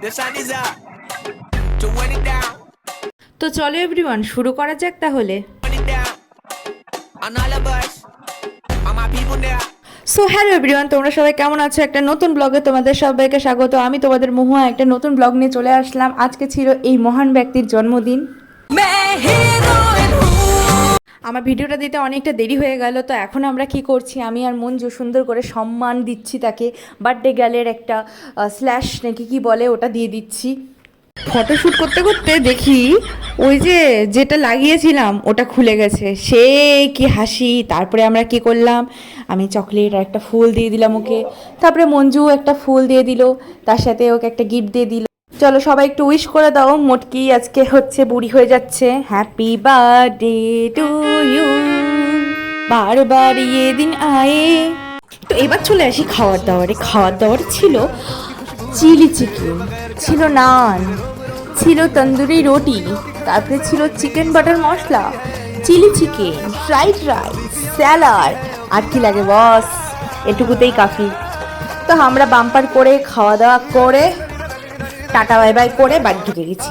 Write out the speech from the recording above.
The sun is up. To run it down. তো চলো everyone, শুরু করা যাক তাহলে। Run it down. On all of us. All my people now. So hello everyone, তোমরা সবাই কেমন আছো? একটা নতুন ব্লগে তোমাদের সবাইকে স্বাগত। আমি তোমাদের মহুয়া একটা নতুন ব্লগ নিয়ে চলে আসলাম। আজকে ছিল এই মহান ব্যক্তির জন্মদিন। আমার ভিডিওটা দিতে অনেকটা দেরি হয়ে গেল, তো এখন আমরা কি করছি, আমি আর মঞ্জু সুন্দর করে সম্মান দিচ্ছি তাকে। বার্থডে গার্লের একটা স্ল্যাশ নাকি কি বলে ওটা দিয়ে দিচ্ছি। ফটোশ্যুট করতে করতে দেখি ওই যে যেটা লাগিয়েছিলাম ওটা খুলে গেছে। সে কি হাসি! তারপরে আমরা কি করলাম, আমি চকলেট আর একটা ফুল দিয়ে দিলাম ওকে, তারপরে মঞ্জু একটা ফুল দিয়ে দিল, তার সাথে ওকে একটা গিফট দিয়ে দিল। চলো সবাই একটু উইশ করে দাও। মোটকি আজকে হচ্ছে বুড়ি হয়ে যাচ্ছে। হ্যাপি বার্থডে টু ইউ, বারবার ইয়ে দিন আয়ে। তো এবার চলে আসি খাওয়ার দাওয়ারে। খাওয়ার দাওয়ার ছিল চিলি চিকেন, ছিল নান, ছিল তন্দুরি রুটি, তারপরে ছিল chicken butter masala, chilli chicken, fried rice, salad. আর কি লাগে বস, এটুকুতেই কাফি। তো আমরা বাম্পার করে খাওয়া দাওয়া করে টাটা বাই বাই করে বাড়ি ঢুকে গেছি।